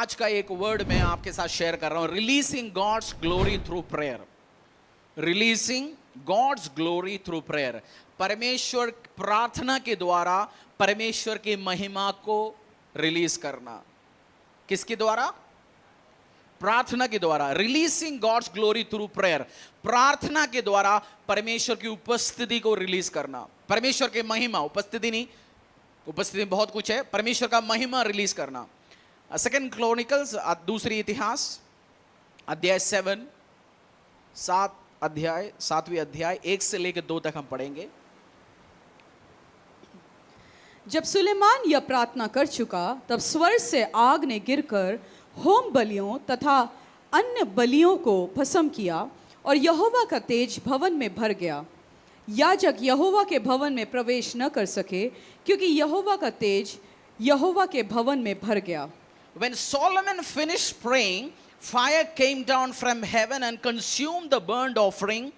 आज का एक वर्ड मैं आपके साथ शेयर कर रहा हूं, releasing God's glory through prayer. Releasing God's glory through prayer, परमेश्वर प्रार्थना के द्वारा परमेश्वर की महिमा को रिलीज करना। किसके द्वारा? प्रार्थना के द्वारा। Releasing God's glory through prayer, प्रार्थना के द्वारा परमेश्वर की उपस्थिति को रिलीज करना। परमेश्वर की महिमा, उपस्थिति नहीं, उपस्थिति में बहुत कुछ है, परमेश्वर का महिमा रिलीज करना। सेकंड क्रॉनिकल्स, दूसरी इतिहास अध्याय 7वीं अध्याय 1 से लेकर 2 तक हम पढ़ेंगे। जब सुलेमान यह प्रार्थना कर चुका, तब स्वर्ग से आग ने गिरकर होम बलियों तथा अन्य बलियों को भस्म किया और यहोवा का तेज भवन में भर गया। याजक यहोवा के भवन में प्रवेश न कर सके, क्योंकि यहोवा का तेज यहोवा के भवन में भर गया। When Solomon finished praying, fire came down from heaven and consumed the burnt offering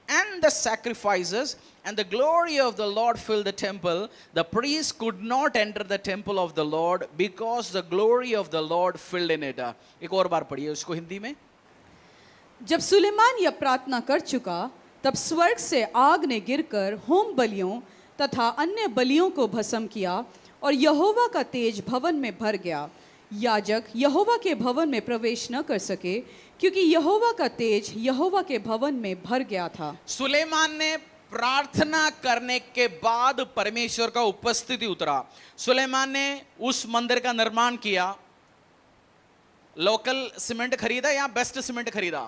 and the sacrifices, and the glory of the Lord filled the temple. The priests could not enter the temple of the Lord because the glory of the Lord filled in it. एक और बार पढ़िए उसको हिंदी में। जब सुलेमान यह प्रार्थना कर चुका, तब स्वर्ग से आग ने गिरकर होम बलियों तथा अन्य बलियों को भस्म किया और यहोवा का तेज भवन में भर गया। याजक यहोवा के भवन में प्रवेश न कर सके, क्योंकि यहोवा का तेज यहोवा के भवन में भर गया था। सुलेमान ने प्रार्थना करने के बाद परमेश्वर का उपस्थिति उतरा। सुलेमान ने उस मंदिर का निर्माण किया। लोकल सीमेंट खरीदा या बेस्ट सीमेंट खरीदा?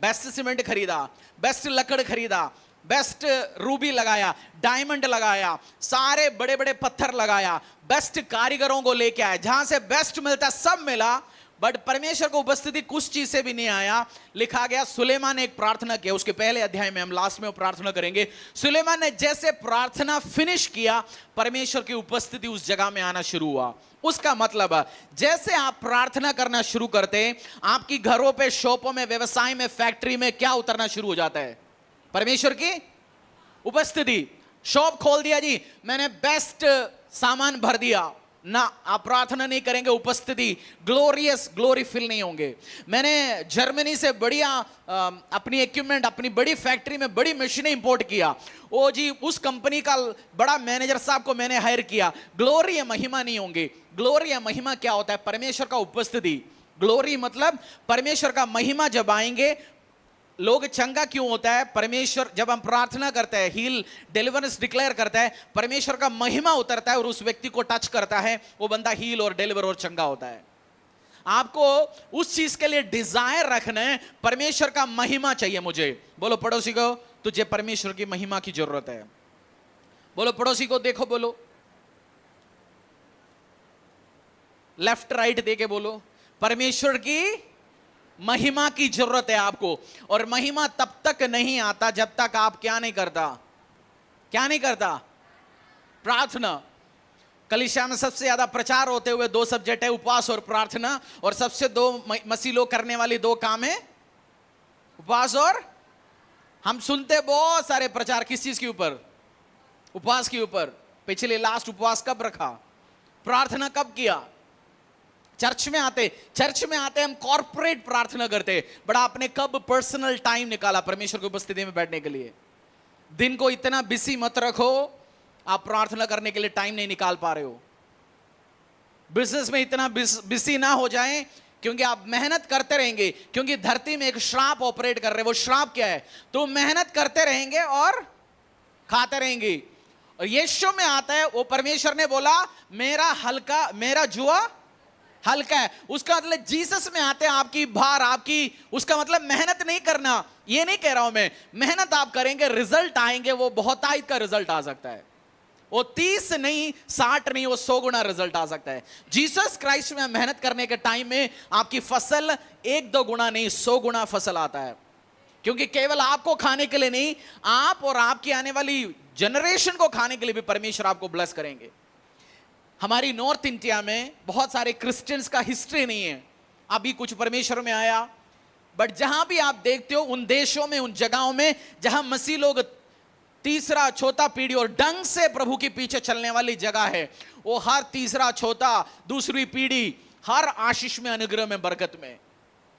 बेस्ट सीमेंट खरीदा, बेस्ट लकड़ खरीदा, बेस्ट रूबी लगाया, डायमंड लगाया, सारे बड़े बड़े पत्थर लगाया, बेस्ट कारीगरों को लेके आया, जहां से बेस्ट मिलता सब मिला। बट परमेश्वर को उपस्थिति कुछ चीज से भी नहीं आया। लिखा गया सुलेमान ने एक प्रार्थना किया। उसके पहले अध्याय में, हम लास्ट में वो प्रार्थना करेंगे। सुलेमान ने जैसे प्रार्थना फिनिश किया, परमेश्वर की उपस्थिति उस जगह में आना शुरू हुआ। उसका मतलब जैसे आप प्रार्थना करना शुरू करते हैं, आपकी घरों पे, शॉपों में, व्यवसाय में, फैक्ट्री में क्या उतरना शुरू हो जाता है? परमेश्वर की उपस्थिति। शॉप खोल दिया जी, मैंने बेस्ट सामान भर दिया ना, आप प्रार्थना नहीं करेंगे, उपस्थिति ग्लोरियस, ग्लोरी फिल नहीं होंगे। मैंने जर्मनी से बढ़िया अपनी इक्विपमेंट, अपनी बड़ी फैक्ट्री में बड़ी मशीनें इंपोर्ट किया, ओ जी उस कंपनी का बड़ा मैनेजर साहब को मैंने हायर किया, ग्लोरी या महिमा नहीं होंगे। ग्लोरी या महिमा क्या होता है? परमेश्वर का उपस्थिति। ग्लोरी मतलब परमेश्वर का महिमा जब आएंगे। लोग चंगा क्यों होता है? परमेश्वर जब हम प्रार्थना करते हैं, हील डिलीवरेंस डिक्लेयर करता है, परमेश्वर का महिमा उतरता है और उस व्यक्ति को टच करता है, वो बंदा हील और डिलीवर और चंगा होता है। आपको उस चीज के लिए डिजायर रखना है, परमेश्वर का महिमा चाहिए मुझे। बोलो पड़ोसी को, तुझे परमेश्वर की महिमा की जरूरत है। बोलो पड़ोसी को, देखो, बोलो लेफ्ट राइट देके बोलो, परमेश्वर की महिमा की जरूरत है आपको। और महिमा तब तक नहीं आता जब तक आप क्या नहीं करता? क्या नहीं करता? प्रार्थना। कलीसिया में सबसे ज्यादा प्रचार होते हुए 2 सब्जेक्ट है, उपवास और प्रार्थना। और सबसे 2 मसीह लोग करने वाली 2 काम है, उपवास और, हम सुनते बहुत सारे प्रचार किस चीज के ऊपर? उपवास के ऊपर। पिछले लास्ट उपवास कब रखा? प्रार्थना कब किया? चर्च में आते हम कॉर्पोरेट प्रार्थना करते, बड़ा आपने कब पर्सनल टाइम निकाला परमेश्वर की उपस्थिति में बैठने के लिए? दिन को इतना बिजी मत रखो आप प्रार्थना करने के लिए टाइम नहीं निकाल पा रहे हो। बिजनेस में इतना बिजी ना हो जाएं, क्योंकि आप मेहनत करते रहेंगे, क्योंकि धरती में एक श्राप ऑपरेट कर रहे। वो श्राप क्या है? तो मेहनत करते रहेंगे और खाते रहेंगे। और यीशु में आता है, वो परमेश्वर ने बोला मेरा हल्का, मेरा जुआ हल्का है। उसका मतलब जीसस में आते हैं, आपकी भार, आपकी, उसका मतलब मेहनत नहीं करना। ये नहीं कह रहा हूं मैं, मेहनत आप करेंगे, रिजल्ट आएंगे, वो बहुतायत का रिजल्ट आ सकता है। वो 30 नहीं, 60 नहीं, वो 100 गुना रिजल्ट आ सकता है। जीसस क्राइस्ट में मेहनत करने के टाइम में आपकी फसल 1-2 गुना नहीं, 100 गुना फसल आता है। क्योंकि केवल आपको खाने के लिए नहीं, आप और आपकी आने वाली जनरेशन को खाने के लिए भी परमेश्वर आपको ब्लेस करेंगे। हमारी नॉर्थ इंडिया में बहुत सारे क्रिश्चियंस का हिस्ट्री नहीं है, अभी कुछ परमेश्वर में आया। बट जहां भी आप देखते हो, उन देशों में, उन जगहों में जहां मसीह लोग तीसरा चौथा पीढ़ी और ढंग से प्रभु के पीछे चलने वाली जगह है, वो हर तीसरा चौथा दूसरी पीढ़ी हर आशीष में, अनुग्रह में, बरकत में।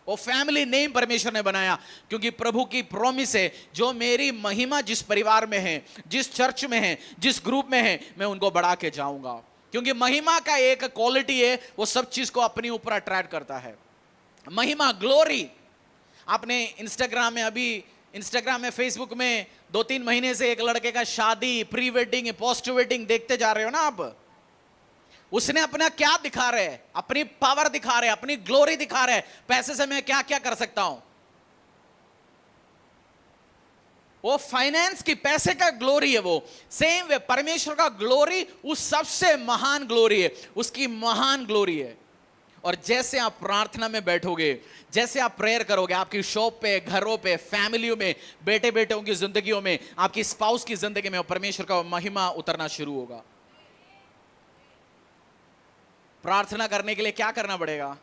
वो फैमिली नेम परमेश्वर ने बनाया क्योंकि प्रभु की प्रॉमिस है, जो मेरी महिमा जिस परिवार में है, जिस चर्च में है, जिस ग्रुप में है, मैं उनको बढ़ा के जाऊंगा। क्योंकि महिमा का एक क्वालिटी है, वो सब चीज को अपने ऊपर अट्रैक्ट करता है। महिमा, ग्लोरी। आपने इंस्टाग्राम में, फेसबुक में 2-3 महीने से एक लड़के का शादी, प्री वेडिंग, पोस्ट वेडिंग देखते जा रहे हो ना आप। उसने अपना क्या दिखा रहे हैं? अपनी पावर दिखा रहे हैं, अपनी ग्लोरी दिखा रहे हैं, पैसे से मैं क्या क्या कर सकता हूं। वो फाइनेंस की, पैसे का ग्लोरी है। वो सेम वे परमेश्वर का ग्लोरी उस सबसे महान ग्लोरी है, उसकी महान ग्लोरी है। और जैसे आप प्रार्थना में बैठोगे, जैसे आप प्रेयर करोगे, आपकी शॉप पे, घरों पे, फैमिलियों में, बेटे बेटों की जिंदगियों में, आपकी स्पाउस की जिंदगी में परमेश्वर का महिमा उतरना शुरू होगा। प्रार्थना करने के लिए क्या करना पड़ेगा?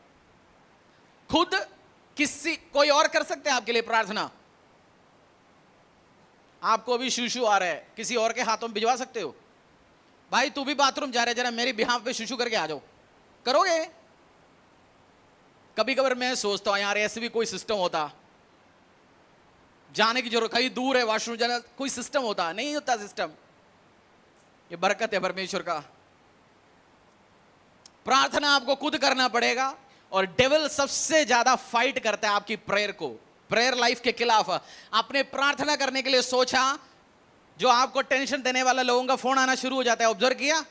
खुद कोई और कर सकते हैं आपके लिए प्रार्थना? आपको अभी शुशु आ रहा है, किसी और के हाथों में भिजवा सकते हो? भाई तू भी बाथरूम जा रहा है, जरा मेरी बिहाफ पे शुशु करके आ जाओ। करोगे? कभी कभार मैं सोचता हूं यार, ऐसे भी कोई सिस्टम होता, जाने की जरूरत, कहीं दूर है वॉशरूम जाना, कोई सिस्टम होता। नहीं होता सिस्टम। ये बरकत है परमेश्वर का। प्रार्थना आपको खुद करना पड़ेगा। और डेविल सबसे ज्यादा फाइट करता है आपकी प्रेयर को, प्रेयर लाइफ के खिलाफ। आपने प्रार्थना करने के लिए सोचा, जो आपको टेंशन देने वाला लोगों का फोन आना शुरू हो जाता है। ऑब्जर्व किया?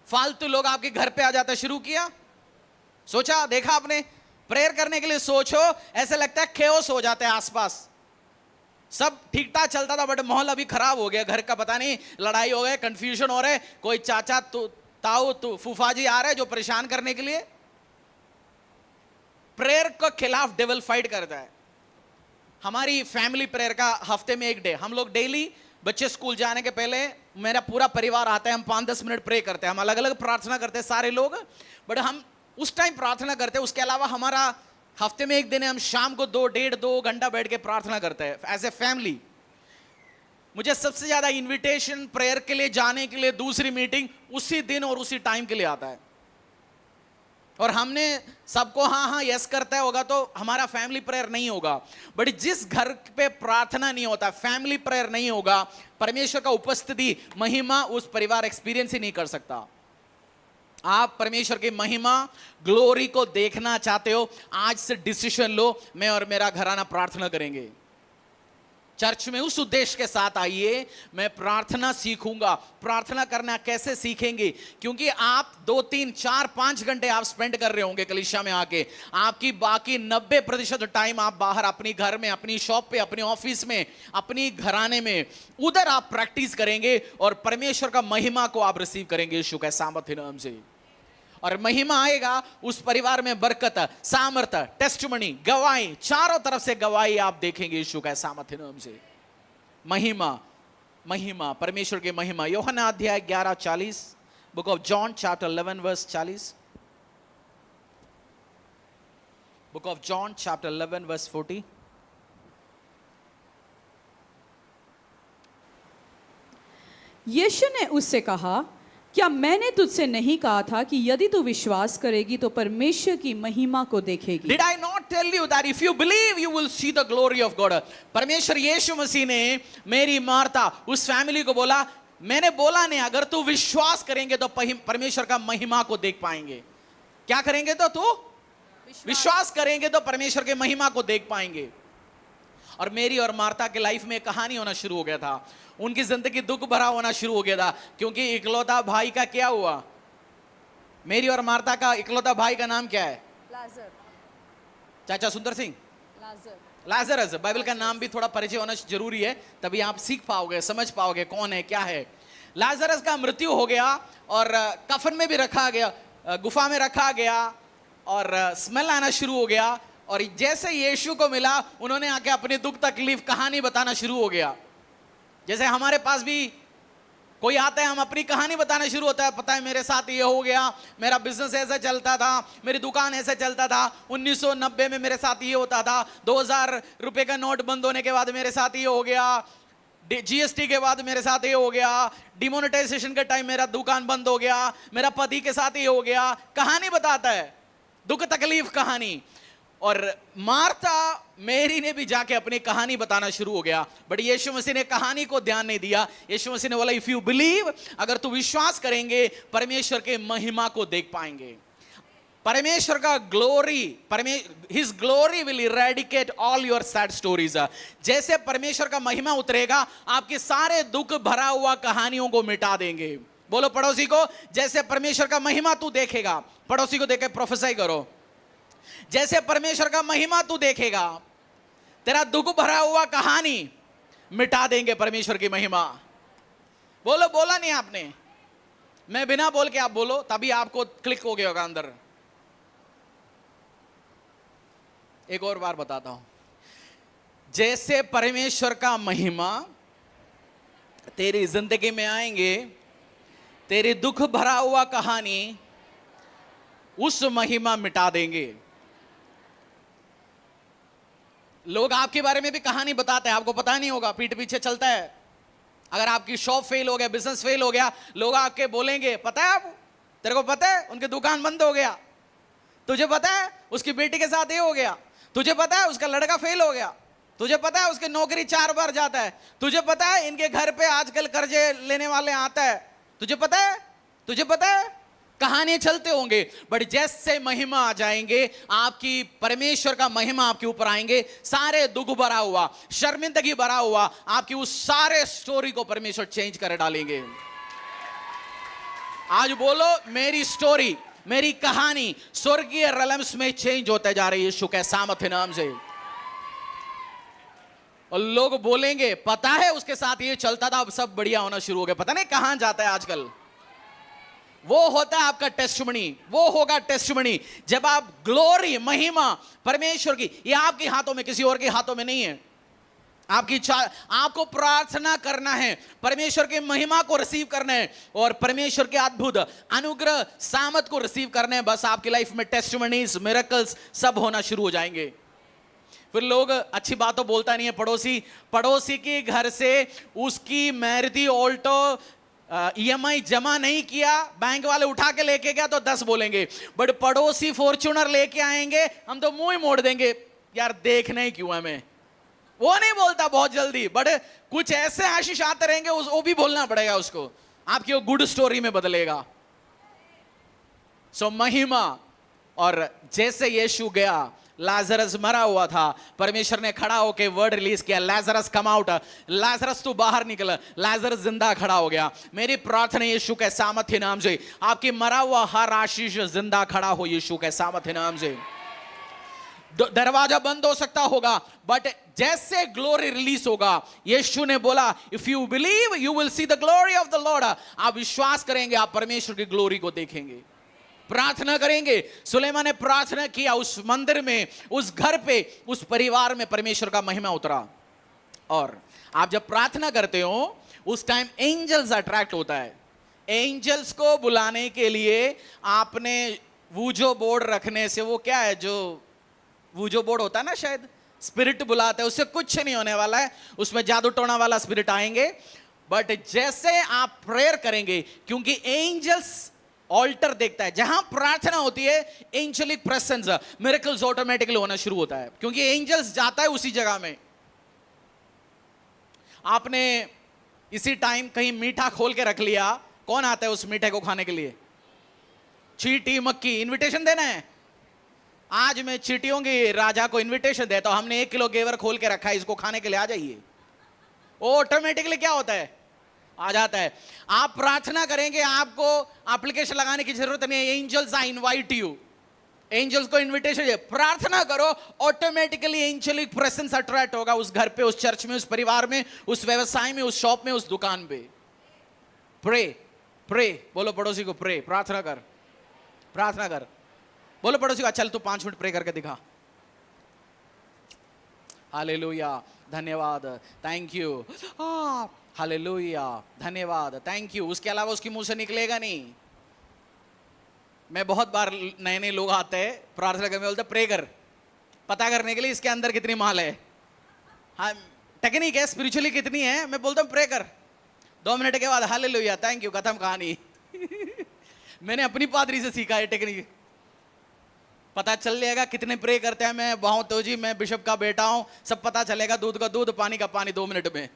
फालतू लोग आपके घर पे आ जाते शुरू किया? सोचा, देखा आपने? प्रेयर करने के लिए सोचो, ऐसे लगता है केओस हो जाता है आसपास। सब ठीक ठाक चलता था, बट माहौल अभी खराब हो गया। घर का पता नहीं, लड़ाई हो गए, कंफ्यूजन हो रहे, कोई चाचा ताऊ फूफा जी आ रहे जो परेशान करने के लिए। प्रेयर के खिलाफ डेविल फाइट करता है। हमारी फैमिली प्रेयर का हफ्ते में एक डे, हम लोग डेली बच्चे स्कूल जाने के पहले मेरा पूरा परिवार आता है, हम 5-10 मिनट प्रे करते हैं। हम अलग अलग प्रार्थना करते हैं सारे लोग, बट हम उस टाइम प्रार्थना करते हैं। उसके अलावा हमारा हफ्ते में एक दिन है, हम शाम को 2-1.5-2 घंटा बैठ के प्रार्थना करते हैं एज ए फैमिली। मुझे सबसे ज्यादा इनविटेशन प्रेयर के लिए जाने के लिए, दूसरी मीटिंग उसी दिन और उसी टाइम के लिए आता है। और हमने सबको हाँ यस करता है होगा तो हमारा फैमिली प्रेयर नहीं होगा। बट जिस घर पे प्रार्थना नहीं होता, फैमिली प्रेयर नहीं होगा, परमेश्वर का उपस्थिति, महिमा उस परिवार एक्सपीरियंस ही नहीं कर सकता। आप परमेश्वर की महिमा, ग्लोरी को देखना चाहते हो, आज से डिसीजन लो, मैं और मेरा घराना प्रार्थना करेंगे। चर्च में उस उद्देश्य के साथ आइए, मैं प्रार्थना सीखूंगा। प्रार्थना करना कैसे सीखेंगे? क्योंकि आप 2-3-4-5 घंटे आप स्पेंड कर रहे होंगे कलीसिया में आके, आपकी बाकी 90% टाइम आप बाहर, अपनी घर में, अपनी शॉप पे, अपने ऑफिस में, अपनी घराने में, उधर आप प्रैक्टिस करेंगे और परमेश्वर का महिमा को आप रिसीव करेंगे यीशु के सामर्थ्य नाम से। और महिमा आएगा, उस परिवार में बरकत, सामर्थ्य, टेस्टिमनी, गवाही, चारों तरफ से गवाही आप देखेंगे यीशु का सामर्थ्य नाम से। महिमा, महिमा, परमेश्वर की महिमा। यूहन्ना अध्याय 11:40, book of John chapter 11 verse 40, book of John chapter 11 verse 40। यीशु ने उससे कहा, क्या मैंने तुझसे नहीं कहा था कि यदि तू विश्वास करेगी तो परमेश्वर की महिमा को देखेगी? Did I not tell you that if you believe you will see the glory of God? परमेश्वर यीशु मसीह ने मेरी मार्था उस फैमिली को बोला, मैंने बोला नहीं, अगर तू विश्वास करेंगे तो परमेश्वर का महिमा को देख पाएंगे। क्या करेंगे? तो तू विश्वास करेंगे तो परमेश्वर के महिमा को देख पाएंगे। और मेरी और मार्था के लाइफ में कहानी होना शुरू हो गया था। उनकी जिंदगी दुख भरा होना शुरू हो गया था, क्योंकि इकलौता भाई का क्या हुआ? मेरी और मार्था का इकलौता भाई का नाम क्या है? लाजर। चाचा सुंदर सिंह, लाजर। लाजरस। बाइबल का नाम भी थोड़ा परिचय होना जरूरी है, तभी आप सीख पाओगे, समझ पाओगे कौन है, क्या है। लाजरस का मृत्यु हो गया और कफन में भी रखा गया, गुफा में रखा गया और स्मेल आना शुरू हो गया। और जैसे यीशु को मिला, उन्होंने आके अपनी दुख तकलीफ कहानी बताना शुरू हो गया। जैसे हमारे पास भी कोई आता है, हम अपनी कहानी बताना शुरू होता है, पता है मेरे साथ ये हो गया, मेरा बिजनेस ऐसा चलता था, मेरी दुकान ऐसे चलता था, 1990 में मेरे साथ ये होता था, 2000 रुपए का नोट बंद होने के बाद मेरे साथ ये हो गया, जीएसटी के बाद मेरे साथ ये हो गया, डिमोनेटाइजेशन के टाइम मेरा दुकान बंद हो गया, मेरा पति के साथ ये हो गया। कहानी बताता है, दुख तकलीफ कहानी। और मार्था मेरी ने भी जाके अपनी कहानी बताना शुरू हो गया, बट यीशु मसीह ने कहानी को ध्यान नहीं दिया। यीशु मसीह ने बोला इफ यू बिलीव, अगर तू विश्वास करेंगे परमेश्वर के महिमा को देख पाएंगे। परमेश्वर का glory, his glory will eradicate all your sad stories. जैसे परमेश्वर का महिमा उतरेगा, आपके सारे दुख भरा हुआ कहानियों को मिटा देंगे। बोलो पड़ोसी को, जैसे परमेश्वर का महिमा तू देखेगा, पड़ोसी को देखे प्रोफेसाई करो, जैसे परमेश्वर का महिमा तू देखेगा, तेरा दुख भरा हुआ कहानी मिटा देंगे परमेश्वर की महिमा। बोलो, बोला नहीं आपने, मैं बिना बोल के आप बोलो, तभी आपको क्लिक हो गया होगा अंदर। एक और बार बताता हूं, जैसे परमेश्वर का महिमा तेरी जिंदगी में आएंगे, तेरी दुख भरा हुआ कहानी उस महिमा मिटा देंगे। लोग आपके बारे में भी कहानी बताते हैं, आपको पता नहीं होगा, पीठ पीछे चलता है। अगर आपकी शॉप फेल हो गया, बिजनेस फेल हो गया, लोग आके बोलेंगे पता है आपको, तेरे को पता है उनकी दुकान बंद हो गया, तुझे पता है उसकी बेटी के साथ ये हो गया, तुझे पता है उसका लड़का फेल हो गया, तुझे पता है उसकी नौकरी 4 बार जाता है, तुझे पता है इनके घर पे आजकल कर्जे लेने वाले आता है, तुझे पता है, तुझे पता है। कहानियां चलते होंगे, बट जैसे महिमा आ जाएंगे, आपकी परमेश्वर का महिमा आपके ऊपर आएंगे, सारे दुख भरा हुआ, शर्मिंदगी भरा हुआ आपकी उस सारे स्टोरी को परमेश्वर चेंज कर डालेंगे। आज बोलो मेरी स्टोरी, मेरी कहानी स्वर्गीय रलम्स में चेंज होते जा रही है यीशु के सामर्थ्य नाम से। और लोग बोलेंगे पता है उसके साथ ये चलता था, अब सब बढ़िया होना शुरू हो गया, पता नहीं कहां जाता है आजकल। वो होता है आपका टेस्टिमनी, वो होगा टेस्टिमनी जब आप ग्लोरी, महिमा परमेश्वर की, ये आपके हाथों में, किसी और के हाथों में नहीं है। आपको प्रार्थना करना है, परमेश्वर की महिमा को रिसीव करना है और परमेश्वर के अद्भुत अनुग्रह सामर्थ को रिसीव करना है। बस आपकी लाइफ में टेस्टिमनीज, मिरेकल्स सब होना शुरू हो जाएंगे। फिर लोग, अच्छी बात तो बोलता नहीं है पड़ोसी के घर से उसकी मैरिटी ऑल्टो EMI जमा नहीं किया, बैंक वाले उठा के लेके गया तो 10 बोलेंगे, बट पड़ोसी फॉर्च्यूनर लेके आएंगे, हम तो मुंह ही मोड़ देंगे, यार देखना ही क्यों हमें। वो नहीं बोलता बहुत जल्दी, बट कुछ ऐसे आशीष आते रहेंगे, वो भी बोलना पड़ेगा उसको, आपकी वो गुड स्टोरी में बदलेगा। सो महिमा। और जैसे यीशु गया, लाजरस मरा हुआ था, परमेश्वर ने खड़ा होके वर्ड रिलीज किया, लाजरस कम आउट, लाजरस तू बाहर निकल, लाजरस जिंदा खड़ा हो गया। मेरी प्रार्थना यीशु के सामर्थ्य नाम से, आपकी मरा हुआ हर आशीष जिंदा खड़ा हो यीशु के सामर्थ्य नाम से। दरवाजा बंद हो सकता होगा, बट जैसे ग्लोरी रिलीज होगा, यीशु ने बोला if you believe you will see the glory of the Lord. आप विश्वास करेंगे, आप परमेश्वर की ग्लोरी को देखेंगे। प्रार्थना करेंगे, सुलेमान ने प्रार्थना किया, उस मंदिर में, उस घर पे, उस परिवार में परमेश्वर का महिमा उतरा। और आप जब प्रार्थना करते हो उस टाइम एंजल्स अट्रैक्ट होता है। एंजल्स को बुलाने के लिए आपने वूजो बोर्ड रखने से, वो क्या है जो वूजो बोर्ड होता है ना, शायद स्पिरिट बुलाते हैं, उससे कुछ नहीं होने वाला है, उसमें जादू टोना वाला स्पिरिट आएंगे। बट जैसे आप प्रेयर करेंगे, क्योंकि एंजल्स ऑल्टर देखता है, जहां प्रार्थना होती है एंजेलिक प्रेजेंस, मिरेकल्स ऑटोमेटिकली होना शुरू होता है, क्योंकि एंजल्स जाता है उसी जगह में। आपने इसी टाइम कहीं मीठा खोल के रख लिया, कौन आता है उस मीठे को खाने के लिए? चींटी, मक्खी, इनविटेशन देना है। आज मैं चींटियों की राजा को इनविटेशन देता हूं, हमने 1 किलो गेवर खोल के रखा है, इसको खाने के लिए आ जाइए। ऑटोमेटिकली क्या होता है? आ जाता है। आप प्रार्थना करेंगे, आपको एप्लीकेशन लगाने की जरूरत नहीं है। Angels I invite you, angels को इनविटेशन दे, प्रार्थना करो, ऑटोमेटिकली एंजेलिक प्रेजेंस अट्रैक्ट होगा उस घर पे, उस चर्च में, उस परिवार में, उस व्यवसाय में, उस शॉप में, उस दुकान पे। प्रे प्रे, बोलो पड़ोसी को प्रे, प्रार्थना कर, प्रार्थना कर। बोलो पड़ोसी को चल तू 5 मिनट प्रे करके दिखा। हालेलुया, धन्यवाद, थैंक यू, हालेलुया, धन्यवाद, थैंक यू। उसके अलावा उसकी मुंह से निकलेगा नहीं। मैं बहुत बार नए नए लोग आते हैं प्रार्थना करने, बोलते प्रे कर, पता करने के लिए इसके अंदर कितनी माल है। हाँ, टेक्निक है स्पिरिचुअली कितनी है, मैं बोलता हूं प्रे कर, 2 मिनट के बाद हालेलुया थैंक यू, खत्म कहानी। मैंने अपनी पादरी से सीखा है टेक्निक। पता चल जाएगा कितने प्रे करते हैं। मैं बहुत तो जी, मैं बिशप का बेटा हूं, सब पता चलेगा, दूध का दूध पानी का पानी 2 मिनट में।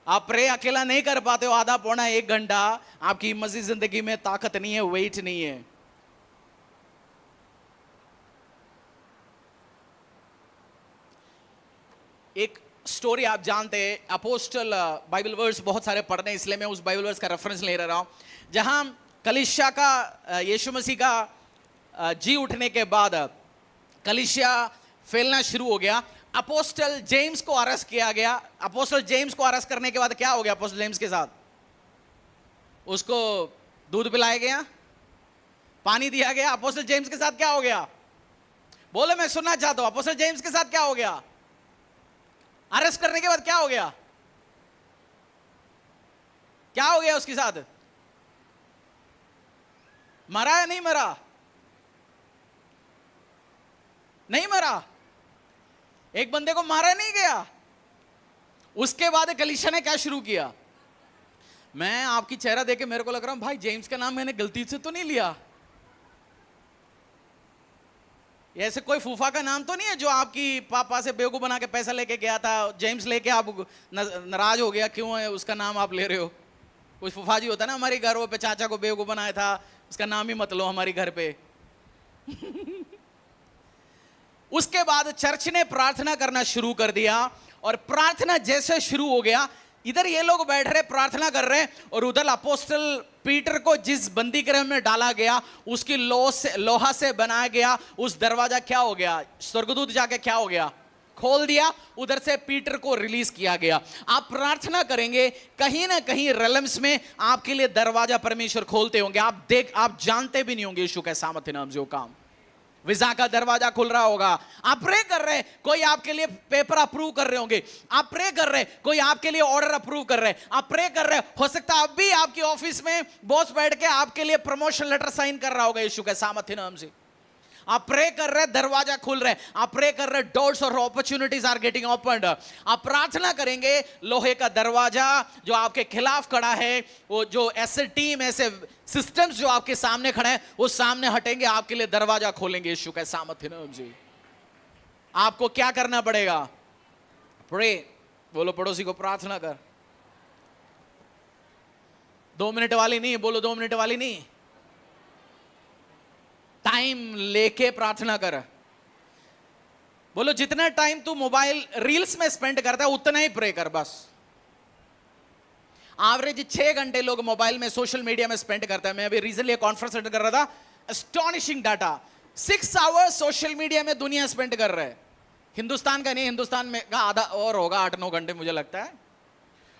आप प्रे अकेला नहीं कर पाते हो, आधा पौना 1 घंटा, आपकी मसीह जिंदगी में ताकत नहीं है, वेट नहीं है। एक स्टोरी आप जानते हैं, अपोस्टल बाइबल वर्स बहुत सारे पढ़ने हैं, इसलिए मैं उस बाइबल वर्स का रेफरेंस ले रहा हूं, जहां कलीसिया का यीशु मसीह का जी उठने के बाद कलीसिया फैलना शुरू हो गया। अपोस्टल जेम्स को अरेस्ट किया गया। अपोस्टल जेम्स को अरेस्ट करने के बाद क्या हो गया अपोस्टल जेम्स के साथ? उसको दूध पिलाया गया, पानी दिया गया। अपोस्टल जेम्स के साथ क्या हो गया? बोलो, मैं सुनना चाहता हूं, अपोस्टल जेम्स के साथ क्या हो गया? अरेस्ट करने के बाद क्या हो गया? क्या हो गया उसके साथ? मरा या नहीं मरा? नहीं मरा। एक बंदे को मारा नहीं गया। उसके बाद कलीसिया ने क्या शुरू किया? मैं आपकी चेहरा देख के मेरे को लग रहा हूं भाई जेम्स का नाम मैंने गलती से तो नहीं लिया। ऐसे कोई फूफा का नाम तो नहीं है जो आपकी पापा से बेवकूफ बना के पैसा लेके गया था, जेम्स लेके आप नाराज हो गया, क्यों है उसका नाम आप ले रहे हो? कुछ फूफा जी होता ना हमारे घरों पे, चाचा को बेवकूफ बनाया था, उसका नाम ही मत लो हमारी घर पे। उसके बाद चर्च ने प्रार्थना करना शुरू कर दिया, और प्रार्थना जैसे शुरू हो गया, इधर ये लोग बैठ रहे प्रार्थना कर रहे हैं, और उधर अपोस्टल पीटर को जिस बंदी गृह में डाला गया उसकी लोहा से बनाया गया उस दरवाजा क्या हो गया? स्वर्गदूत जाके क्या हो गया? खोल दिया। उधर से पीटर को रिलीज किया गया। आप प्रार्थना करेंगे, कहीं ना कहीं रेलम्स में आपके लिए दरवाजा परमेश्वर खोलते होंगे। आप जानते भी नहीं होंगे यीशु के सामर्थ्य नाम जो काम, वीजा का दरवाजा खुल रहा होगा। आप प्रे कर रहे हैं, कोई आपके लिए पेपर अप्रूव कर रहे होंगे। आप प्रे कर रहे हैं, कोई आपके लिए ऑर्डर अप्रूव कर रहे हैं। आप प्रे कर रहे हैं, हो सकता है अभी आपकी ऑफिस में बॉस बैठ के आपके लिए प्रमोशन लेटर साइन कर रहा होगा यीशु के सामर्थ्य नाम से। आप प्रे कर रहे हैं, दरवाजा खुल रहे हैं। आप प्रे कर रहे हैं, डोर्स और अपॉर्चुनिटीज आर गेटिंग ओपन्ड। आप प्रार्थना करेंगे, लोहे का दरवाजा जो आपके खिलाफ खड़ा है, वो जो ऐसे टीम, ऐसे सिस्टम्स जो आपके सामने खड़े हैं, वो सामने हटेंगे, आपके लिए दरवाजा खोलेंगे यीशु के सामर्थ्य नाम से। आपको क्या करना पड़ेगा? प्रे। बोलो पड़ोसी को, प्रार्थना कर। 2 मिनट वाली नहीं, बोलो 2 मिनट वाली नहीं, टाइम लेके प्रार्थना कर। बोलो जितना टाइम तू मोबाइल रील्स में स्पेंड करता है उतना ही प्रे कर। बस एवरेज 6 घंटे लोग मोबाइल में, सोशल मीडिया में स्पेंड करता है। मैं अभी रिसेंटली कॉन्फ्रेंस अटेंड कर रहा था, astonishing data. 6 hours social media में दुनिया स्पेंड कर रहा है। हिंदुस्तान का नहीं, हिंदुस्तान में का आधा और होगा, 8-9 घंटे मुझे लगता है।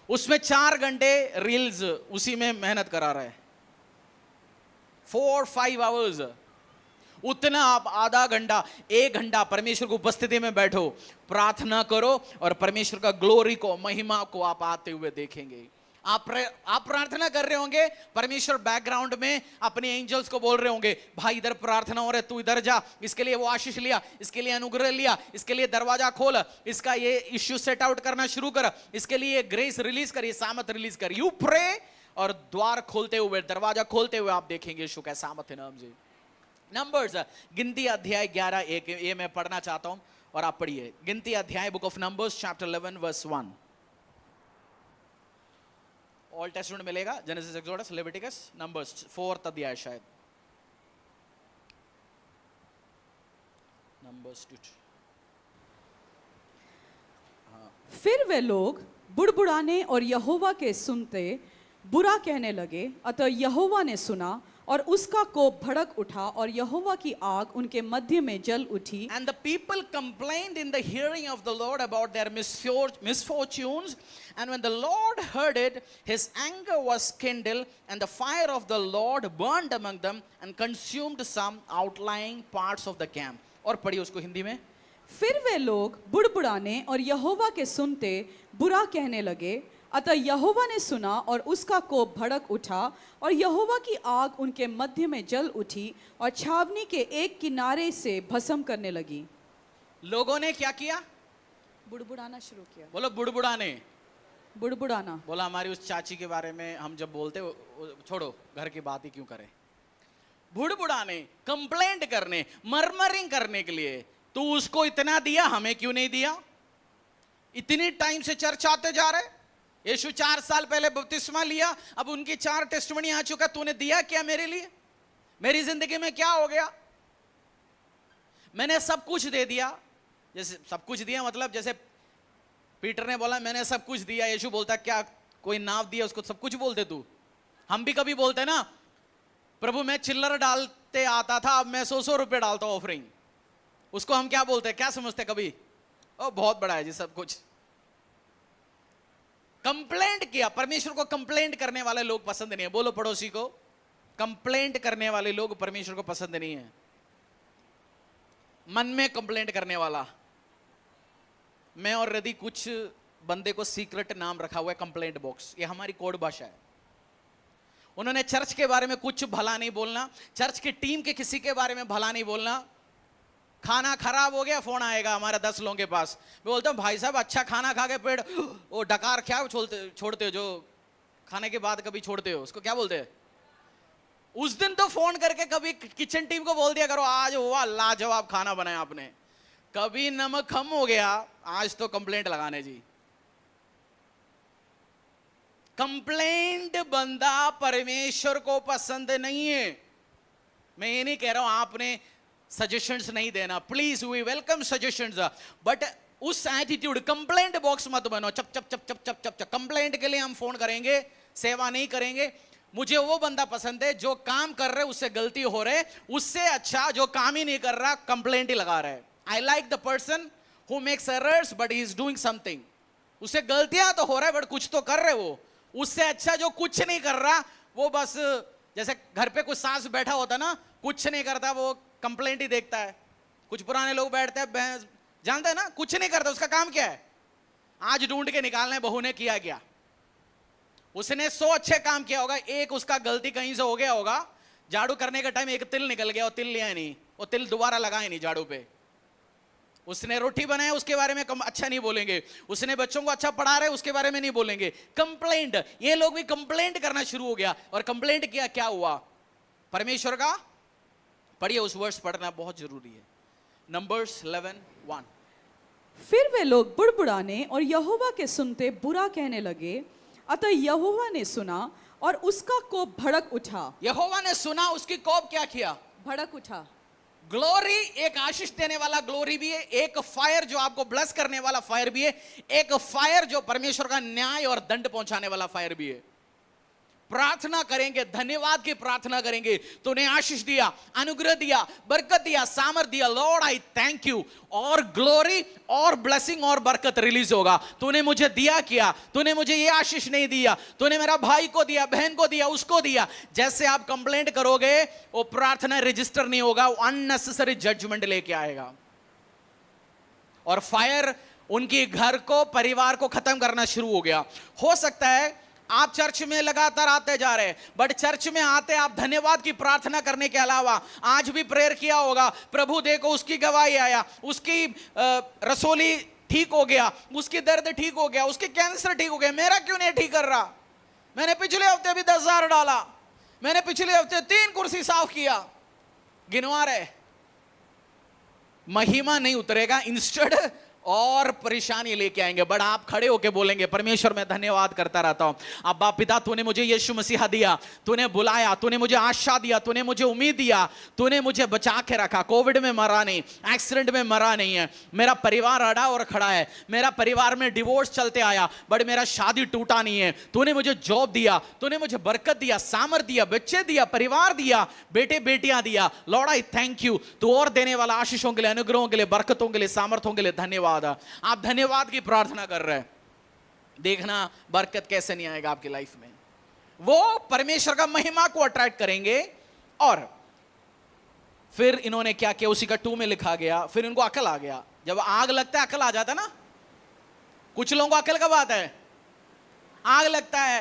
उसमें 4 घंटे रील्स उसी में मेहनत करा रहा है। 4-5 आवर्स। उतना आप आधा घंटा, 1 घंटा परमेश्वर की उपस्थिति में बैठो, प्रार्थना करो, और परमेश्वर का ग्लोरी को, महिमा को आप आते हुए देखेंगे। आप प्रार्थना कर रहे होंगे, परमेश्वर बैकग्राउंड में अपने एंजल्स को बोल रहे होंगे, भाई इधर प्रार्थना हो रहा है, तू इधर जा, इसके लिए वो आशीष लिया, इसके लिए अनुग्रह लिया, इसके लिए दरवाजा खोल, इसका ये इश्यू सेट आउट करना शुरू कर, इसके लिए ग्रेस रिलीज कर, ये सामर्थ रिलीज कर। यू प्रे, और द्वार खोलते हुए, दरवाजा खोलते हुए आप देखेंगे यीशु का सामर्थ्य नाम से। नंबर्स, गिनती अध्याय 11:1, ये मैं पढ़ना चाहता हूं और आप पढ़िए। गिनती अध्याय, book of numbers chapter 11 verse 1। Old testament मिलेगा, Genesis, Exodus, Leviticus, Numbers, 4th अध्याय शायद, नंबर्स 2। फिर वे लोग बुड़बुड़ाने और यहोवा के सुनते बुरा कहने लगे। अतः यहोवा ने सुना, और उसका कोप भड़क उठा, और यहोवा की आग उनके मध्य में जल उठी। And the people complained in the hearing of the Lord about their misfortunes. And when the Lord heard it, his anger was kindled, and the fire of the Lord burned among them and consumed some outlying parts of the camp. और पढ़िए उसको हिंदी में। फिर वे लोग बुड़बुड़ाने और यहोवा के सुनते बुरा कहने लगे। अतः यहोवा ने सुना, और उसका कोप भड़क उठा, और यहोवा की आग उनके मध्य में जल उठी, और छावनी के एक किनारे से भस्म करने लगी। लोगों ने क्या किया? बुड़बुड़ाना शुरू किया। बोलो बुड़बुड़ाने। बुड़बुड़ाना। बोला हमारी उस चाची के बारे में हम जब बोलते छोड़ो घर की बात ही क्यों करें। बुड़बुड़ाने, कंप्लेंट करने, मरमरिंग करने के लिए। तू उसको इतना दिया, हमें क्यों नहीं दिया? इतनी टाइम से चर्च आते जा रहे। यीशु 4 साल पहले बपतिस्मा लिया, अब उनकी 4 टेस्टिमनी आ चुका, तूने दिया क्या मेरे लिए? मेरी जिंदगी में क्या हो गया? मैंने सब कुछ दे दिया। जैसे सब कुछ दिया मतलब जैसे पीटर ने बोला मैंने सब कुछ दिया, यीशु बोलता क्या कोई नाव दिया उसको सब कुछ बोलते तू? हम भी कभी बोलते ना, प्रभु मैं चिल्लर डालते आता था, अब मैं 100 रुपए डालता हूं ऑफरिंग। उसको हम क्या बोलते हैं, क्या समझते कभी? ओ बहुत बड़ा है जी सब कुछ। कंप्लेंट किया। परमेश्वर को कंप्लेंट करने वाले लोग पसंद नहीं है। बोलो पड़ोसी को, कंप्लेंट करने वाले लोग परमेश्वर को पसंद नहीं है। मन में कंप्लेंट करने वाला। मैं और रदी कुछ बंदे को सीक्रेट नाम रखा हुआ है कंप्लेंट बॉक्स। ये हमारी कोड भाषा है। उन्होंने चर्च के बारे में कुछ भला नहीं बोलना, चर्च की टीम के किसी के बारे में भला नहीं बोलना। खाना खराब हो गया, फोन आएगा हमारा 10 लोगों के पास। मैं बोलता हूँ भाई साहब अच्छा खाना खा के पेट वो डकार क्या छोड़ते हो जो खाने के बाद कभी छोड़ते हो, उसको क्या बोलते हैं? उस दिन तो फोन करके कभी किचन टीम को बोल दिया करो आज हुआ लाजवाब खाना बनाया आपने। कभी नमक कम हो गया, आज तो कंप्लेंट लगाने जी। कंप्लेंट बंदा परमेश्वर को पसंद नहीं है। मैं ये नहीं कह रहा हूं आपने सजेशंस नहीं देना, please we welcome suggestions, but उस एटीट्यूड कंप्लेंट बॉक्स मत बनो। चप चप चप चप चप चप चप कंप्लेंट के लिए हम फोन करेंगे, सेवा नहीं करेंगे। मुझे वो बंदा पसंद है जो काम कर रहे उससे गलती हो रहे, उससे अच्छा जो काम ही नहीं कर रहा कंप्लेंट ही लगा रहा है। I like the person who makes errors but he is doing something. उससे गलतियां तो हो रहा है बट कुछ तो कर रहे वो। उससे अच्छा जो कुछ नहीं कर रहा, वो बस जैसे घर पे कुछ सास बैठा होता ना, कुछ नहीं करता, वो कंप्लेंट ही देखता है। कुछ पुराने लोग बैठते हैं, जानते हैं ना, कुछ नहीं करता, उसका काम क्या है? आज ढूंढ के निकालना है बहू ने किया क्या। उसने 100 अच्छे काम किया होगा, एक उसका गलती कहीं से हो गया होगा। झाड़ू करने का टाइम एक तिल निकल गया, और तिल लिया नहीं, वो तिल दोबारा लगाए नहीं झाड़ू पे। उसने रोटी बनाया, उसके बारे में अच्छा नहीं बोलेंगे। उसने बच्चों को अच्छा पढ़ा रहे, उसके बारे में नहीं बोलेंगे। कंप्लेंट, ये लोग भी कंप्लेंट करना शुरू हो गया। और कंप्लेंट किया, क्या हुआ? परमेश्वर का पढ़िए, उस वर्ष पढ़ना बहुत जरूरी है। नंबर्स 11:1। फिर वे लोग बुड़बुड़ाने और यहोवा के सुनते बुरा कहने लगे। अतः यहोवा ने सुना और उसका कोप भड़क उठा। यहोवा ने सुना, उसकी कोप क्या किया? भड़क उठा। ग्लोरी, एक आशीष देने वाला ग्लोरी भी है, एक फायर जो आपको ब्लेस करने वाला फायर भी है, एक फायर जो परमेश्वर का न्याय और दंड पहुंचाने वाला फायर भी है। प्रार्थना करेंगे, धन्यवाद की प्रार्थना करेंगे। तूने आशीष दिया, अनुग्रह दिया, बरकत दिया, सामर्थ दिया, लॉर्ड आई थैंक यू। और ग्लोरी और ब्लेसिंग और बरकत रिलीज होगा। तूने मुझे दिया किया, तूने मुझे ये आशीष नहीं दिया, तूने मेरा भाई को दिया, बहन को दिया, उसको दिया। जैसे आप कंप्लेंट करोगे वो प्रार्थना रजिस्टर नहीं होगा, वो अननेसेसरी जजमेंट लेके आएगा। और फायर उनकी घर को, परिवार को खत्म करना शुरू हो गया। हो सकता है आप चर्च में लगातार आते जा रहे हैं, बट चर्च में आते आप धन्यवाद की प्रार्थना करने के अलावा आज भी प्रेयर किया होगा, प्रभु देखो उसकी गवाही आया, उसकी रसोली ठीक हो गया, उसकी दर्द ठीक हो गया, उसके कैंसर ठीक हो गया, मेरा क्यों नहीं ठीक कर रहा? मैंने पिछले हफ्ते भी 10,000 डाला, मैंने पिछले हफ्ते 3 कुर्सी साफ किया, गिनवा रहे। महिमा नहीं उतरेगा, इंस्टेड और परेशानी लेके आएंगे। बट आप खड़े होके बोलेंगे परमेश्वर मैं धन्यवाद करता रहता हूं। अब्बा पिता, तूने मुझे यीशु मसीहा दिया, तूने बुलाया, तूने मुझे आशा दिया, तूने मुझे उम्मीद दिया, तूने मुझे बचा के रखा। कोविड में मरा नहीं, एक्सीडेंट में मरा नहीं है, मेरा परिवार अड़ा और खड़ा है, मेरा परिवार में डिवोर्स चलते आया बट मेरा शादी टूटा नहीं है। तूने मुझे जॉब दिया, तूने मुझे बरकत दिया, सामर्थ दिया, बच्चे दिया, परिवार दिया, बेटे बेटियां दिया। Lord I thank you. तू और देने वाला आशीषों के लिए, अनुग्रहों के लिए, बरकतों के लिए, सामर्थ्यों के लिए धन्यवाद। आप धन्यवाद की प्रार्थना कर रहे हैं, देखना बरकत कैसे नहीं आएगा आपकी लाइफ में। वो परमेश्वर का महिमा को अट्रैक्ट करेंगे। और फिर इन्होंने क्या किया, उसी का 2 में लिखा गया, फिर इनको अकल आ गया। जब आग लगता है अकल आ जाता है ना। कुछ लोगों को अकल कब आता है? आग लगता है।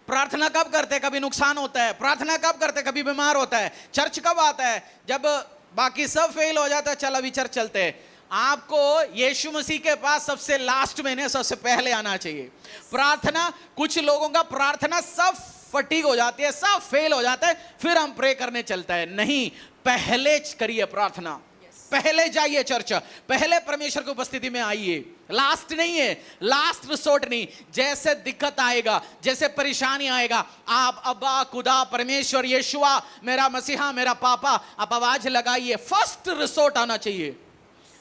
प्रार्थना कब करते हैं? कभी नुकसान होता है। प्रार्थना कब करते हैं? कभी बीमार होता है। चर्च कब आता है? जब बाकी सब फेल हो जाता है, चल अभी चर्च चलते हैं। आपको यीशु मसीह के पास सबसे लास्ट में नहीं, सबसे पहले आना चाहिए। प्रार्थना, कुछ लोगों का प्रार्थना सब फटीक हो जाती है, सब फेल हो जाता है, फिर हम प्रे करने चलता है। नहीं, पहले करिए प्रार्थना, पहले जाइए चर्च, पहले परमेश्वर की उपस्थिति में आइए। लास्ट नहीं है, लास्ट रिसोर्ट नहीं। जैसे दिक्कत आएगा, जैसे परेशानी आएगा, आप अब्बा खुदा परमेश्वर यीशुआ मेरा मसीहा मेरा पापा, आप आवाज लगाइए। फर्स्ट रिसोर्ट आना चाहिए।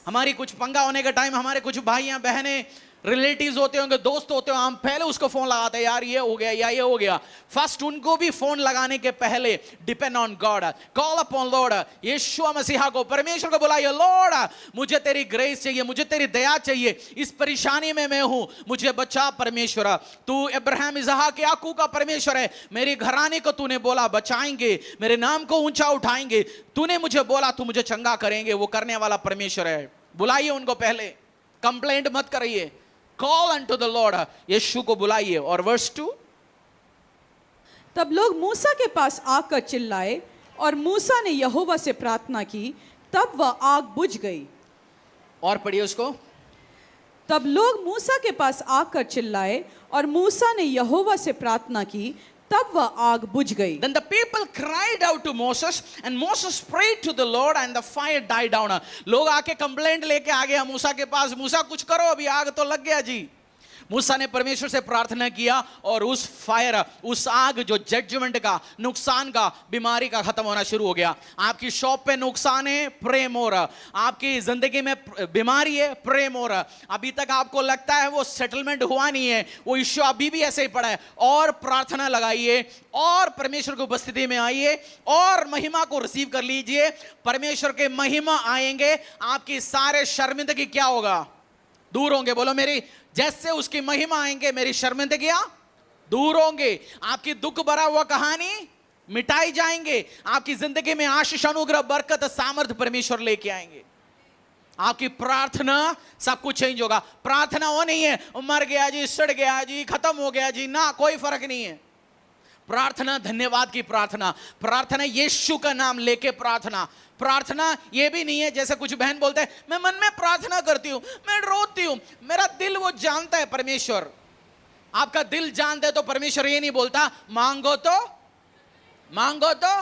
हमारी कुछ पंगा होने का टाइम, हमारे कुछ भाइयां बहनें रिलेटिव्स होते होंगे, दोस्त होते हो, हम पहले उसको फोन लगाते हैं, यार ये हो गया या ये हो गया। फर्स्ट उनको भी फोन लगाने के पहले depend on God, call upon Lord, Yeshu मसीहा को, परमेश्वर को बुलाइए। लॉर्ड मुझे तेरी ग्रेस चाहिए, मुझे तेरी दया चाहिए, इस परेशानी में मैं हूं, मुझे बचा परमेश्वर। तू अब्राहम इसहाक याकूब का परमेश्वर है, मेरी घराने को तूने बोला बचाएंगे, मेरे नाम को ऊंचा उठाएंगे, तूने मुझे बोला तू मुझे चंगा करेंगे, वो करने वाला परमेश्वर है। बुलाइए उनको पहले, कंप्लेंट मत करिए। Call unto the Lord, यीशु को बुलाइए। और वर्स 2, तब लोग मूसा के पास आकर चिल्लाए और मूसा ने यहोवा से प्रार्थना की, तब वह आग बुझ गई। और पढ़िए उसको। तब लोग मूसा के पास आकर चिल्लाए और मूसा ने यहोवा से प्रार्थना की, तब वह आग बुझ गई। Then the people cried out to Moses and Moses prayed to the Lord and the fire died down. लोग आके कंप्लेंट लेके आ गया मूसा के पास, मूसा कुछ करो, अभी आग तो लग गया जी। मूसा ने परमेश्वर से प्रार्थना किया और उस फायर, उस आग जो जजमेंट का, नुकसान का, बीमारी का खत्म होना शुरू हो गया। आपकी शॉप पे नुकसान है, प्रे मोर। आपकी जिंदगी में बीमारी है, प्रे मोर। अभी तक आपको लगता है वो सेटलमेंट हुआ नहीं है, वो इश्यू अभी भी ऐसे ही पड़ा है, और प्रार्थना लगाइए और परमेश्वर की उपस्थिति में आइए और महिमा को रिसीव कर लीजिए। परमेश्वर के महिमा आएंगे, आपकी सारे शर्मिंदगी क्या होगा? दूर होंगे। बोलो मेरी, जैसे उसकी महिमा आएंगे मेरी शर्मिंदगियां दूर होंगे, आपकी दुख भरा हुआ कहानी मिटाई जाएंगे, आपकी जिंदगी में आशीष, अनुग्रह, बरकत, सामर्थ्य परमेश्वर लेके आएंगे। आपकी प्रार्थना सब कुछ चेंज होगा। प्रार्थना वो नहीं है मर गया जी, सड़ गया जी, खत्म हो गया जी, ना, कोई फर्क नहीं है। प्रार्थना धन्यवाद की प्रार्थना, प्रार्थना यीशु का नाम लेके प्रार्थना। प्रार्थना ये भी नहीं है जैसे कुछ बहन बोलते हैं, मैं मन में प्रार्थना करती हूं, मैं रोती हूं, मेरा दिल वो जानता है। परमेश्वर आपका दिल जानता है, तो परमेश्वर ये नहीं बोलता मांगो तो मांगो तो।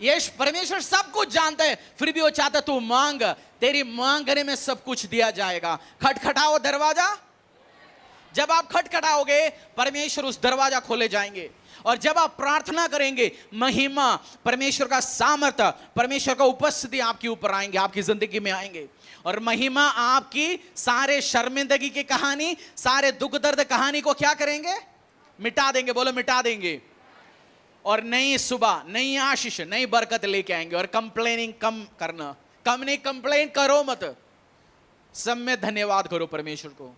ये परमेश्वर सब कुछ जानता है, फिर भी वो चाहता तू मांग, तेरी मांगने में सब कुछ दिया जाएगा। खटखटाओ दरवाजा, जब आप खटखटाओगे परमेश्वर उस दरवाजा खोले जाएंगे। और जब आप प्रार्थना करेंगे, महिमा, परमेश्वर का सामर्थ्य, परमेश्वर का उपस्थिति आपके ऊपर आएंगे, आपकी जिंदगी में आएंगे। और महिमा आपकी सारे शर्मिंदगी की कहानी, सारे दुख दर्द कहानी को क्या करेंगे? मिटा देंगे। बोलो मिटा देंगे। और नई सुबह, नई आशीष, नई बरकत लेके आएंगे। और कंप्लेनिंग कम करना, कम नहीं, कंप्लेन करो मत, सब में धन्यवाद करो परमेश्वर को।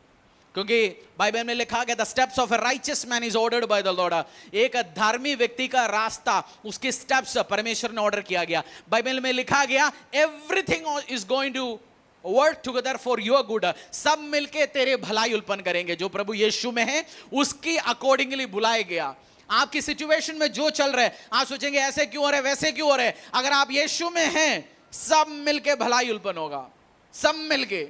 क्योंकि बाइबल में लिखा गया, the steps of a righteous man is ordered by the Lord. एक धार्मिक व्यक्ति का रास्ता, उसके स्टेप्स परमेश्वर ने ऑर्डर किया गया। बाइबल में लिखा गया, everything is going to work together for your good. सब मिलके तेरे भलाई उत्पन्न करेंगे। जो प्रभु यीशु में है उसकी अकॉर्डिंगली बुलाया गया। आपकी सिचुएशन में जो चल रहा है, आप सोचेंगे ऐसे क्यों हो रहा है, वैसे क्यों हो रहा है, अगर आप यीशु में हैं, सब मिलके भलाई उत्पन्न होगा। सब मिलके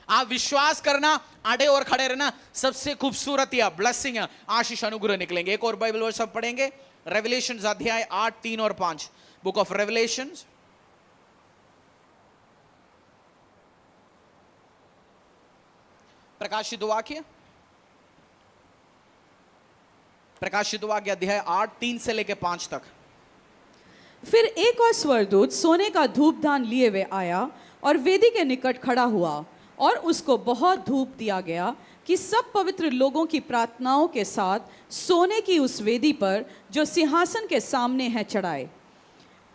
आप विश्वास करना, आड़े और खड़े रहना, सबसे खूबसूरत या ब्लेसिंग, आशीष, अनुग्रह निकलेंगे। एक और बाइबल वर्स सब पढ़ेंगे, रेवलेशंस अध्याय 8, 3 और 5। बुक ऑफ रेवलेशंस, प्रकाशित वाक्य, प्रकाशित वाक्य अध्याय 8, 3 से लेके 5 तक। फिर एक और स्वर्गदूत सोने का धूपदान लिए हुए आया और वेदी के निकट खड़ा हुआ, और उसको बहुत धूप दिया गया कि सब पवित्र लोगों की प्रार्थनाओं के साथ सोने की उस वेदी पर जो सिंहासन के सामने है चढ़ाए।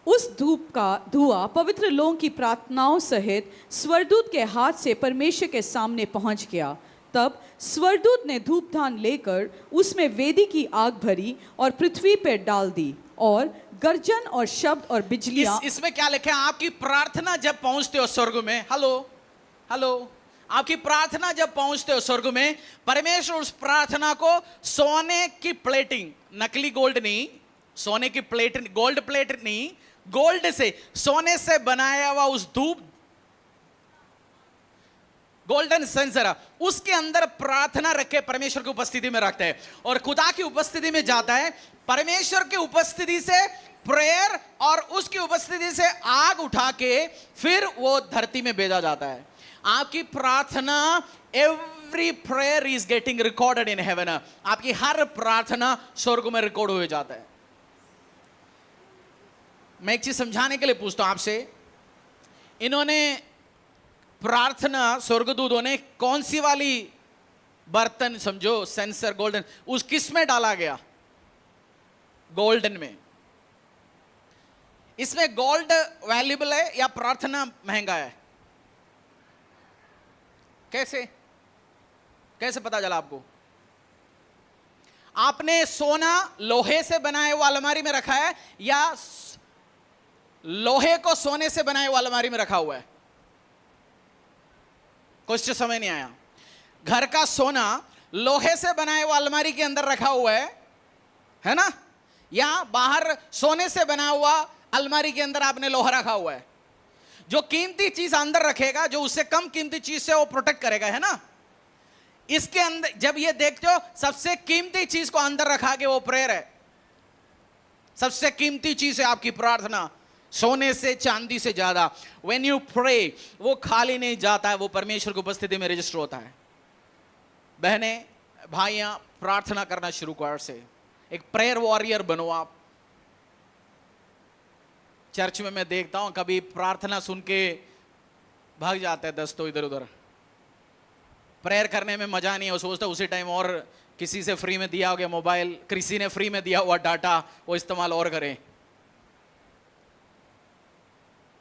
उस धूप का धुआं पवित्र लोगों की प्रार्थनाओं सहित स्वर्गदूत के हाथ से परमेश्वर के सामने पहुंच गया। तब स्वर्गदूत ने धूपदान लेकर उसमें वेदी की आग भरी और पृथ्वी पर डाल दी, और गर्जन और शब्द और बिजलियां। इसमें क्या लिखा है? आपकी प्रार्थना जब पहुंचते हो स्वर्ग में, हेलो हेलो, आपकी प्रार्थना जब पहुंचते हो स्वर्ग में, परमेश्वर उस प्रार्थना को सोने की प्लेटिंग, नकली गोल्ड नहीं, सोने की प्लेट, गोल्ड प्लेट नहीं, गोल्ड से, सोने से बनाया हुआ उस धूप गोल्डन सेंसर, उसके अंदर प्रार्थना रख के परमेश्वर की उपस्थिति में रखता है और खुदा की उपस्थिति में जाता है। परमेश्वर की उपस्थिति से प्रेयर और उसकी उपस्थिति से आग उठा के फिर वो धरती में भेजा जाता है। आपकी प्रार्थना, every prayer is getting recorded in heaven. आपकी हर प्रार्थना स्वर्ग में रिकॉर्ड हो जाता है। मैं एक चीज समझाने के लिए पूछता हूं आपसे, इन्होंने प्रार्थना स्वर्गदूतों ने कौन सी वाली बर्तन समझो, सेंसर गोल्डन, उस किस में डाला गया? गोल्डन में। इसमें गोल्ड वैल्यूबल है या प्रार्थना महंगा है? कैसे कैसे पता चला आपको? आपने सोना लोहे से बनाए हुआ अलमारी में रखा है या लोहे को सोने से बनाए हुआ अलमारी में रखा हुआ है? कुछ समझ नहीं आया। घर का सोना लोहे से बनाए हुआ अलमारी के अंदर रखा हुआ है ना? या बाहर सोने से बना हुआ अलमारी के अंदर आपने लोहा रखा हुआ है? जो कीमती चीज अंदर रखेगा, जो उससे कम कीमती चीज से वो प्रोटेक्ट करेगा, है ना? इसके अंदर जब ये देखते हो, सबसे कीमती चीज को अंदर रखा के वो प्रेयर है। सबसे कीमती चीज है आपकी प्रार्थना, सोने से चांदी से ज्यादा। व्हेन यू प्रे, वो खाली नहीं जाता है, वो परमेश्वर की उपस्थिति में रजिस्टर होता है। बहने भाइयां, प्रार्थना करना शुरू कर से एक प्रेयर वॉरियर बनो आप। चर्च में मैं देखता हूं कभी प्रार्थना सुन के भाग जाते हैं 10 तो इधर उधर। प्रेयर करने में मजा नहीं है, वो सोचता उसी टाइम और किसी से फ्री में दिया हो गया मोबाइल, किसी ने फ्री में दिया हुआ डाटा वो इस्तेमाल और करें।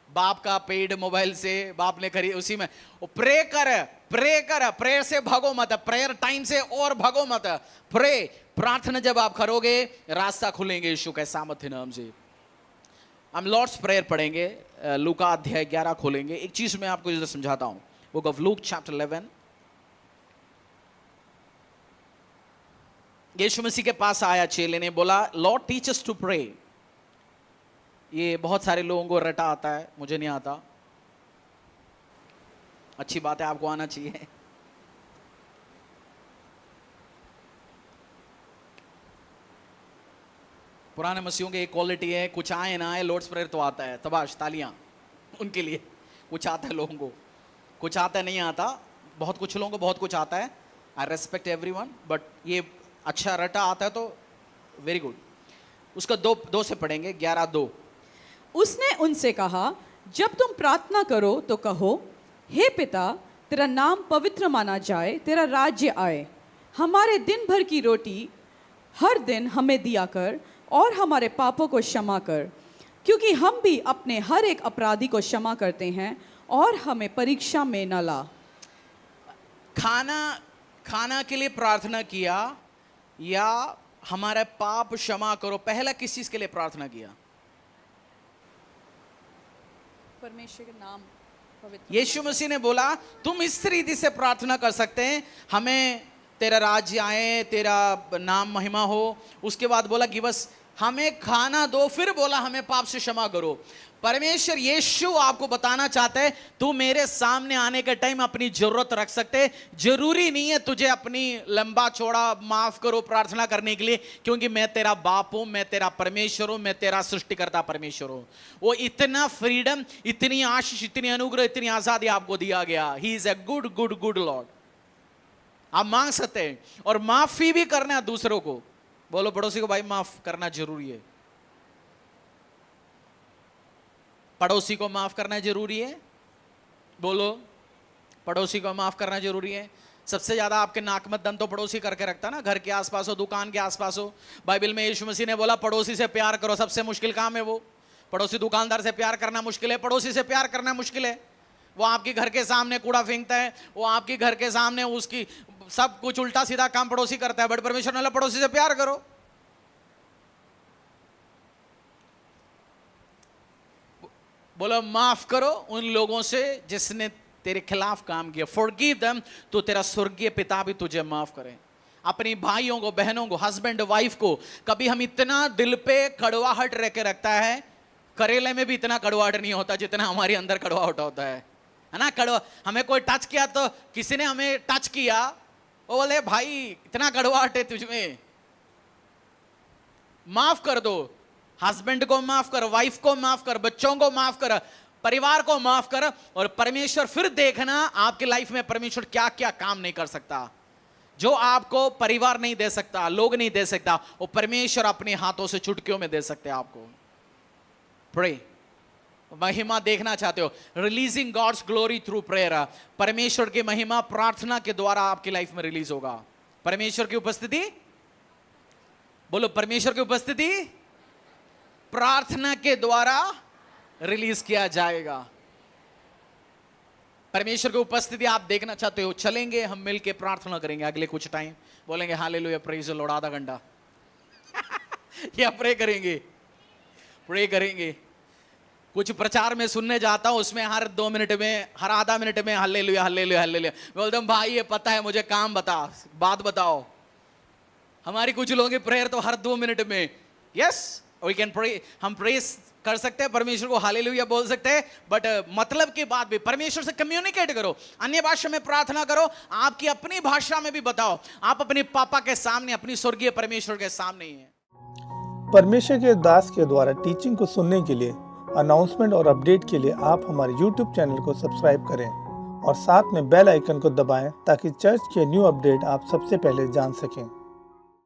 बाप का पेड मोबाइल से बाप ने खरीद, उसी में वो प्रे कर। प्रेयर से भागो मत, प्रेयर टाइम से और भागो मत। प्रे, प्रार्थना जब आप करोगे रास्ता खुलेंगे यीशु के सामर्थ्य नाम से। हम लॉर्ड्स प्रेयर पढ़ेंगे, लूका अध्याय 11 खोलेंगे। एक चीज मैं आपको इधर समझाता हूं, बुक ऑफ लूक चैप्टर 11। यीशु मसीह के पास आया चेले ने, बोला Lord teach us to pray. ये बहुत सारे लोगों को रटा आता है, मुझे नहीं आता। अच्छी बात है, आपको आना चाहिए। पुराने मसीहों की एक क्वालिटी है, कुछ आए ना आए लॉर्ड्स प्रेयर तो आता है। तबाश, तालियां उनके लिए। कुछ आता है लोगों को, कुछ आता नहीं आता। बहुत कुछ लोगों को बहुत कुछ आता है। आई रेस्पेक्ट एवरीवन, बट ये अच्छा रटा आता है तो वेरी गुड। उसका दो से पढ़ेंगे, 11:2। उसने उनसे कहा, जब तुम प्रार्थना करो तो कहो, हे पिता, तेरा नाम पवित्र माना जाए, तेरा राज्य आए। हमारे दिन भर की रोटी हर दिन हमें दिया कर, और हमारे पापों को क्षमा कर, क्योंकि हम भी अपने हर एक अपराधी को क्षमा करते हैं, और हमें परीक्षा में न ला। खाना के लिए प्रार्थना किया या हमारे पाप क्षमा करो? पहला किस चीज के लिए प्रार्थना किया? परमेश्वर के नाम पवित्र। यीशु मसीह ने बोला तुम इस रीति से प्रार्थना कर सकते हैं, हमें तेरा राज्य आए, तेरा नाम महिमा हो। उसके बाद बोला कि बस हमें खाना दो, फिर बोला हमें पाप से क्षमा करो। परमेश्वर यीशु आपको बताना चाहता है, तू मेरे सामने आने के टाइम अपनी जरूरत रख सकते। जरूरी नहीं है तुझे अपनी लंबा चौड़ा माफ करो प्रार्थना करने के लिए, क्योंकि मैं तेरा बाप हूं, मैं तेरा परमेश्वर हूं, मैं तेरा सृष्टिकर्ता परमेश्वर हूं। वो इतना फ्रीडम, इतनी आशीष, इतनी अनुग्रह, इतनी आजादी आपको दिया गया। He is a good good good Lord. आप मांग सकते हैं और माफी भी करना है दूसरों को। बोलो पड़ोसी को, भाई माफ करना जरूरी है। पड़ोसी को माफ करना जरूरी है। बोलो, पड़ोसी को माफ करना जरूरी है। सबसे ज्यादा आपके नाक में दम तो पड़ोसी करके रखता ना, घर के आसपास हो, दुकान के आसपास हो। बाइबल में यीशु मसीह ने बोला पड़ोसी से प्यार करो, सबसे मुश्किल काम है वो। पड़ोसी दुकानदार से प्यार करना मुश्किल है, पड़ोसी से प्यार करना मुश्किल है। वो आपके घर के सामने कूड़ा फेंकता है, वो आपके घर के सामने उसकी सब कुछ उल्टा सीधा काम पड़ोसी करता है, बट परमेश्वर ने बोला पड़ोसी से प्यार करो। बोलो माफ करो उन लोगों से जिसने तेरे खिलाफ काम किया। फॉरगिव देम, तो तेरा स्वर्गीय पिता भी तुझे माफ करे। अपनी भाइयों को, बहनों को, हस्बैंड वाइफ को कभी हम इतना दिल पे कड़वाहट रह के रखता है, करेले में भी इतना कड़वाहट नहीं होता जितना हमारे अंदर कड़वाहट होता है। है ना। कड़वा, हमें कोई टच किया तो किसी ने हमें टच किया, वो बोले भाई इतना कड़वाहट है तुझ में, माफ कर दो। हस्बैंड को माफ कर, वाइफ को माफ कर, बच्चों को माफ कर, परिवार को माफ कर, और परमेश्वर फिर देखना आपकी लाइफ में परमेश्वर क्या क्या काम नहीं कर सकता। जो आपको परिवार नहीं दे सकता, लोग नहीं दे सकता, वो परमेश्वर अपने हाथों से चुटकियों में दे सकते हैं आपको। प्रे, महिमा देखना चाहते हो, releasing God's glory through prayer, परमेश्वर की महिमा प्रार्थना के द्वारा आपकी लाइफ में रिलीज होगा। परमेश्वर की उपस्थिति, बोलो परमेश्वर की उपस्थिति प्रार्थना के द्वारा रिलीज किया जाएगा। परमेश्वर की उपस्थिति आप देखना चाहते हो, चलेंगे हम मिलके प्रार्थना करेंगे अगले कुछ टाइम, बोलेंगे हालेलुया प्रेज द लॉर्ड आधा घंटा या प्रे करेंगे। कुछ प्रचार में सुनने जाता हूं, उसमें हर 2 मिनट में, हर आधा मिनट में हालेलुया हालेलुया हालेलुया। बोलता हूं भाई ये पता है मुझे, काम बता, बात बताओ। हमारी कुछ लोगों की प्रेयर तो हर 2 मिनट में, यस वी कैन प्रे, हम प्रेस कर सकते हैं, परमेश्वर को हालेलुया बोल सकते हैं, बट मतलब की बात भी, परमेश्वर से कम्युनिकेट करो, अन्य भाषा में प्रार्थना करो, आपकी अपनी भाषा में भी बताओ। आप अपने पापा के सामने, अपनी स्वर्गीय परमेश्वर के सामने ही है। परमेश्वर के दास के द्वारा टीचिंग को सुनने के लिए, अनाउंसमेंट और अपडेट के लिए आप हमारे YouTube चैनल को सब्सक्राइब करें और साथ में बेल आइकन को दबाएं ताकि चर्च के न्यू अपडेट आप सबसे पहले जान सकें।